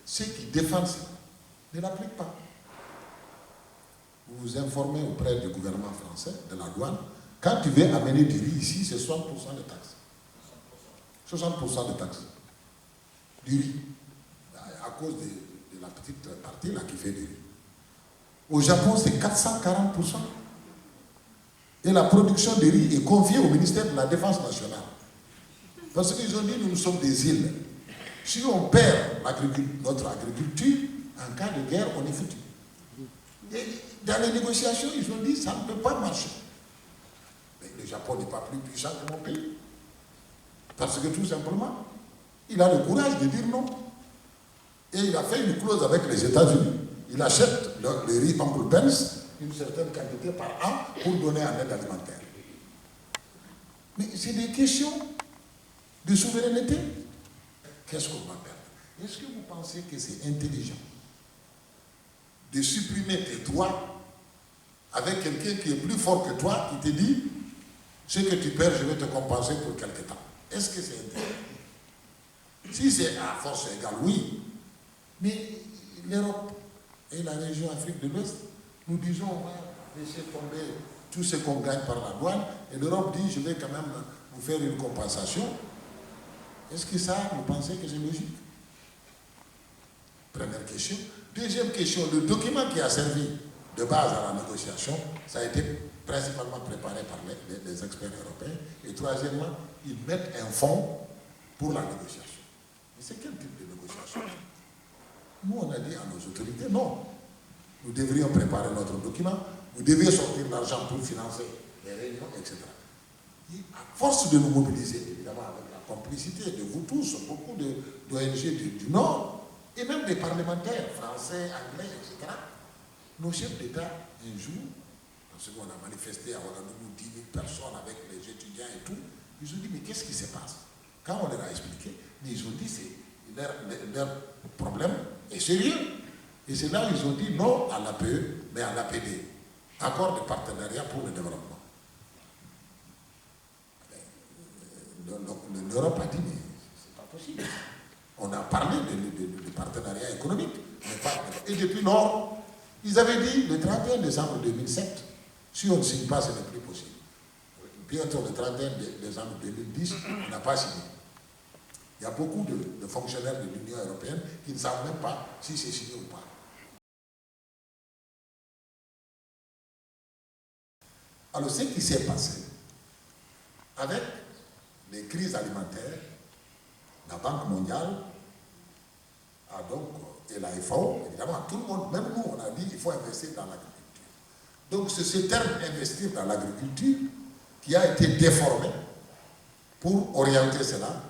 ceux qui défendent ça ne l'appliquent pas. Vous vous informez auprès du gouvernement français, de la douane, quand tu veux amener du riz ici, c'est 60% de taxes. 60% de taxes. Du riz. À cause de la petite partie là qui fait du riz. Au Japon, c'est 440%. Et la production de riz est confiée au ministère de la Défense nationale. Parce qu'ils ont dit, nous sommes des îles. Si on perd notre agriculture, en cas de guerre, on est foutu. Et dans les négociations, ils ont dit, ça ne peut pas marcher. Mais le Japon n'est pas plus puissant que mon pays. Parce que tout simplement, il a le courage de dire non. Et il a fait une clause avec les États-Unis. Il achète le riz Uncle Ben's, une certaine quantité par an, pour donner en aide alimentaire. Mais c'est des questions de souveraineté. Qu'est-ce qu'on va perdre? Est-ce que vous pensez que c'est intelligent de supprimer tes droits avec quelqu'un qui est plus fort que toi, qui te dit ce que tu perds, je vais te compenser pour quelque temps? Est-ce que c'est intelligent? Si c'est à force égale, oui. Mais l'Europe et la région Afrique de l'Ouest, nous disons on va laisser tomber tout ce qu'on gagne par la douane, et l'Europe dit je vais quand même vous faire une compensation. Est-ce que ça, vous pensez que c'est logique? Première question. Deuxième question, le document qui a servi de base à la négociation, ça a été principalement préparé par les experts européens. Et troisièmement, ils mettent un fonds pour la négociation. Mais c'est quel type de négociation? Nous, on a dit à nos autorités, non. Nous devrions préparer notre document, vous devez sortir l'argent pour financer les réunions, etc. Et à force de nous mobiliser, évidemment, avec la complicité de vous tous, beaucoup d'ONG du Nord, et même des parlementaires français, anglais, etc., nos chefs d'État, un jour, parce qu'on a manifesté à Ouagadougou 10 000 personnes avec les étudiants et tout, ils ont dit, mais qu'est-ce qui se passe? Quand on leur a expliqué, ils ont dit, leur problème est sérieux. Et c'est là où ils ont dit non à l'APE, mais à l'APD, accord de partenariat pour le développement. L'Europe a dit, mais c'est pas possible. On a parlé de partenariat économique, mais pas. Et depuis lors, ils avaient dit le 31 décembre 2007, si on ne signe pas, ce n'est plus possible. Bientôt le 31 décembre 2010, on n'a pas signé. Il y a beaucoup de fonctionnaires de l'Union européenne qui ne savent même pas si c'est signé ou pas. Alors, ce qui s'est passé avec les crises alimentaires, la Banque mondiale a donc, et la FAO, évidemment, tout le monde, même nous, on a dit qu'il faut investir dans l'agriculture. Donc, c'est ce terme investir dans l'agriculture qui a été déformé pour orienter cela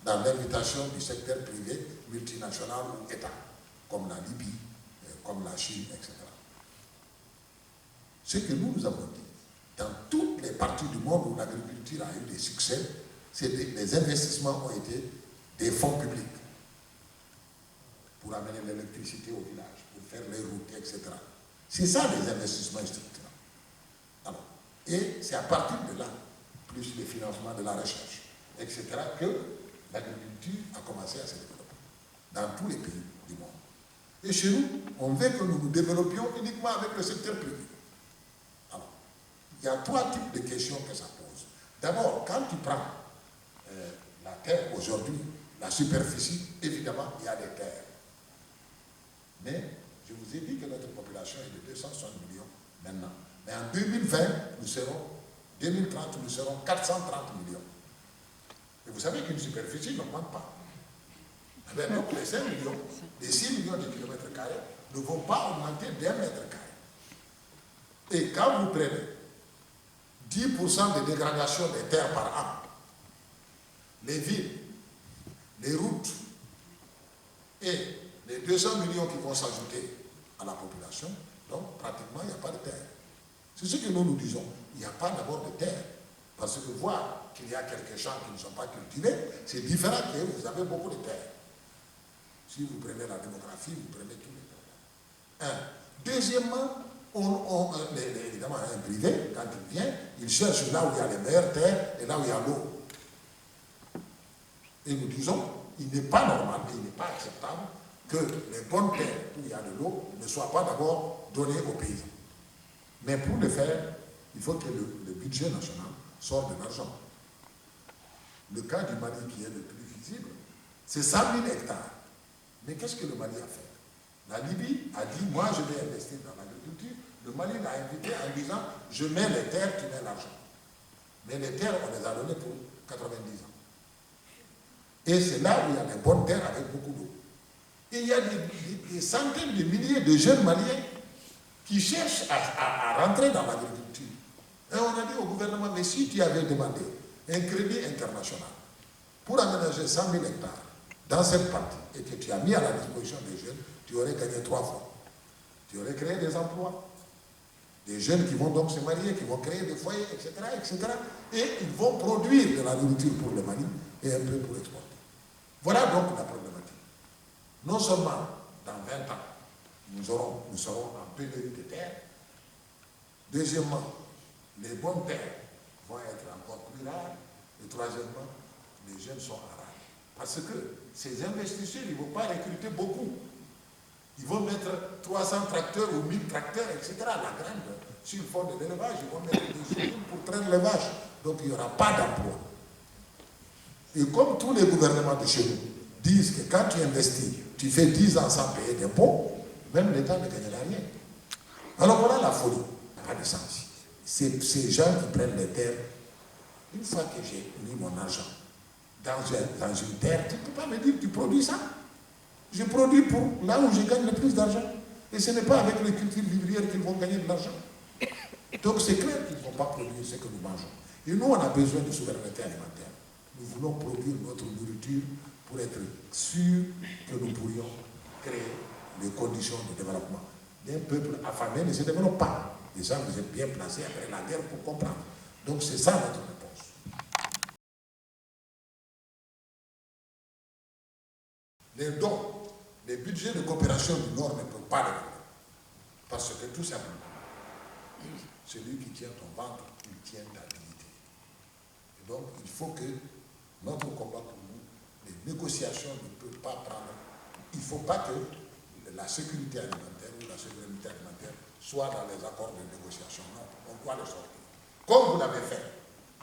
dans l'invitation du secteur privé, multinational ou État, comme la Libye, comme la Chine, etc. Ce que nous avons dit, dans toutes les parties du monde où l'agriculture a eu des succès, les investissements ont été des fonds publics pour amener l'électricité au village, pour faire les routes, etc. C'est ça les investissements structurants. Alors, et c'est à partir de là, plus les financements de la recherche, etc., que l'agriculture a commencé à se développer dans tous les pays du monde. Et chez nous, on veut que nous nous développions uniquement avec le secteur privé. Alors, il y a trois types de questions que ça pose. D'abord, quand tu prends la terre aujourd'hui, la superficie, évidemment, il y a des terres. Mais je vous ai dit que notre population est de 260 millions maintenant. Mais en 2020, 2030, nous serons 430 millions. Et vous savez qu'une superficie n'augmente pas. Eh donc les 5 millions, les 6 millions de kilomètres carrés ne vont pas augmenter d'1 mètre carré. Et quand vous prenez 10% de dégradation des terres par an, les villes, les routes et les 200 millions qui vont s'ajouter à la population, donc pratiquement il n'y a pas de terre. C'est ce que nous disons. Il n'y a pas d'abord de terre. Parce que voir qu'il y a quelques champs qui ne sont pas cultivés, c'est différent que vous avez beaucoup de terre. Si vous prenez la démographie, vous prenez tous les problèmes. Deuxièmement, évidemment, un privé, quand il vient, il cherche là où il y a les meilleures terres et là où il y a l'eau. Et nous disons, il n'est pas normal, il n'est pas acceptable que les bonnes terres où il y a de l'eau ne soient pas d'abord données aux paysans. Mais pour le faire, il faut que le budget national sorte de l'argent. Le cas du Mali qui est le plus visible, c'est 100 000 hectares. Mais qu'est-ce que le Mali a fait? La Libye a dit, moi je vais investir dans l'agriculture. Le Mali l'a invité en disant, je mets les terres, tu mets l'argent. Mais les terres, on les a données pour 90 ans. Et c'est là où il y a les bonnes terres avec beaucoup d'eau. Et il y a des centaines de milliers de jeunes Maliens qui cherchent à rentrer dans l'agriculture. Et on a dit au gouvernement, mais si tu avais demandé un crédit international pour aménager 100 000 hectares dans cette partie et que tu as mis à la disposition des jeunes, tu aurais gagné 3 fois. Tu aurais créé des emplois. Des jeunes qui vont donc se marier, qui vont créer des foyers, etc., etc. Et ils vont produire de la nourriture pour le Mali et un peu pour exporter. Voilà donc la problématique. Non seulement dans 20 ans, nous serons en pénurie de terre. Deuxièmement, les bonnes terres vont être encore plus rares. Et troisièmement, les jeunes sont en rade. Parce que ces investisseurs, ils ne vont pas recruter beaucoup. Ils vont mettre 300 tracteurs ou 1000 tracteurs, etc. La grande, s'ils font de l'élevage, ils vont mettre des usines pour traîner les vaches. Donc il n'y aura pas d'emploi. Et comme tous les gouvernements de chez nous disent que quand tu investis, tu fais 10 ans sans payer d'impôts, même l'État ne gagnera rien. Alors voilà la folie. Ça n'a pas de sens. C'est ces gens qui prennent les terres. Une fois que j'ai mis mon argent dans une terre, tu ne peux pas me dire que tu produis ça. Je produis pour là où je gagne le plus d'argent. Et ce n'est pas avec les cultures vivrières qu'ils vont gagner de l'argent. Donc c'est clair qu'ils ne vont pas produire ce que nous mangeons. Et nous, on a besoin de souveraineté alimentaire. Nous voulons produire notre nourriture pour être sûrs que nous pourrions créer les conditions de développement d'un peuple affamé ne se développe pas. Et ça, vous êtes bien placés après la guerre pour comprendre. Donc c'est ça notre réponse. Les dons, les budgets de coopération du Nord ne peuvent pas le faire. Parce que tout simplement, celui qui tient ton ventre, il tient ta dignité. Et donc, il faut que notre combat pour nous, les négociations ne peuvent pas prendre. Il ne faut pas que la sécurité alimentaire ou la souveraineté alimentaire soit dans les accords de négociation. Non, on doit le sortir. Comme vous l'avez fait.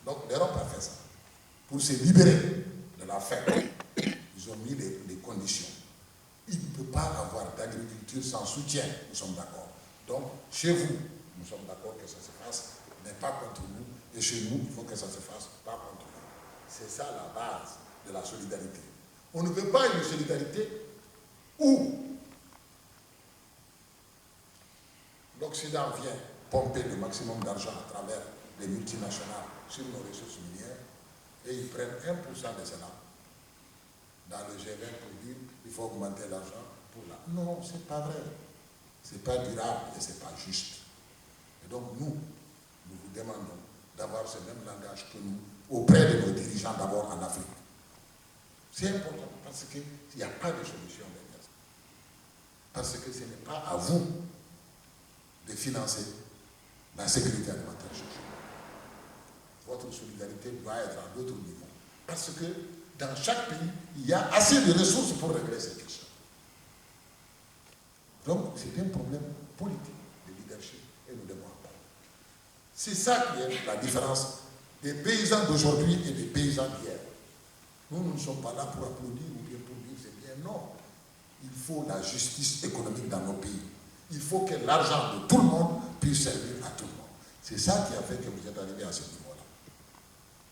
Donc, l'Europe a fait ça. Pour se libérer de la faim, ils ont mis les conditions. Il ne peut pas avoir d'agriculture sans soutien, nous sommes d'accord. Donc, chez vous, nous sommes d'accord que ça se fasse, mais pas contre nous. Et chez nous, il faut que ça se fasse, pas contre nous. C'est ça la base de la solidarité. On ne veut pas une solidarité où l'Occident vient pomper le maximum d'argent à travers les multinationales sur nos ressources minières et ils prennent 1% de cela dans le G20 pour dire qu'il faut augmenter l'argent pour la... Non, ce n'est pas vrai. Ce n'est pas durable et ce n'est pas juste. Et donc nous vous demandons d'avoir ce même langage que nous auprès de nos dirigeants d'abord en Afrique. C'est important parce qu'il n'y a pas de solution derrière ça. Parce que ce n'est pas à vous de financer la sécurité alimentaire. Votre solidarité doit être à d'autres niveaux. Parce que dans chaque pays, il y a assez de ressources pour régler ces questions. Donc, c'est un problème politique de leadership et nous devons en parler. C'est ça qui est la différence des paysans d'aujourd'hui et des paysans d'hier. Nous ne sommes pas là pour applaudir ou bien pour dire c'est bien. Non. Il faut la justice économique dans nos pays. Il faut que l'argent de tout le monde puisse servir à tout le monde. C'est ça qui a fait que vous êtes arrivé à ce niveau-là.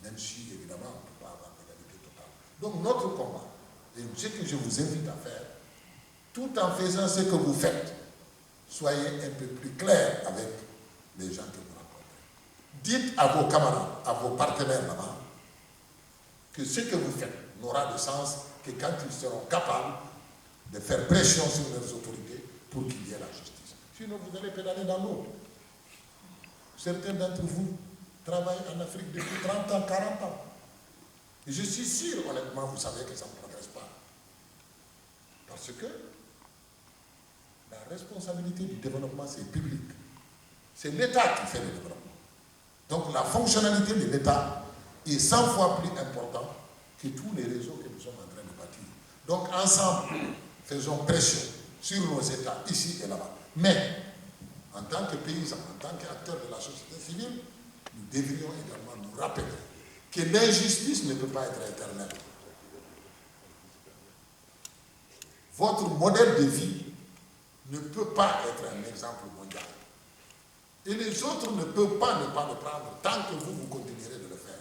Même si, évidemment, on ne peut pas avoir l'égalité totale. Donc, notre combat, et ce que je vous invite à faire, tout en faisant ce que vous faites, soyez un peu plus clair avec les gens que vous rencontrez. Dites à vos camarades, à vos partenaires là-bas, que ce que vous faites n'aura de sens que quand ils seront capables de faire pression sur leurs autorités pour qu'il y ait la justice. Sinon, vous allez pédaler dans l'eau. Certains d'entre vous travaillent en Afrique depuis 30 ans, 40 ans. Et je suis sûr, honnêtement, vous savez que ça ne progresse pas. Parce que la responsabilité du développement, c'est public. C'est l'État qui fait le développement. Donc la fonctionnalité de l'État est 100 fois plus importante que tous les réseaux que nous sommes en train de bâtir. Donc ensemble, faisons pression sur nos États, ici et là-bas. Mais, en tant que paysans, en tant qu'acteurs de la société civile, nous devrions également nous rappeler que l'injustice ne peut pas être éternelle. Votre modèle de vie ne peut pas être un exemple mondial. Et les autres ne peuvent pas ne pas le prendre tant que vous continuerez de le faire.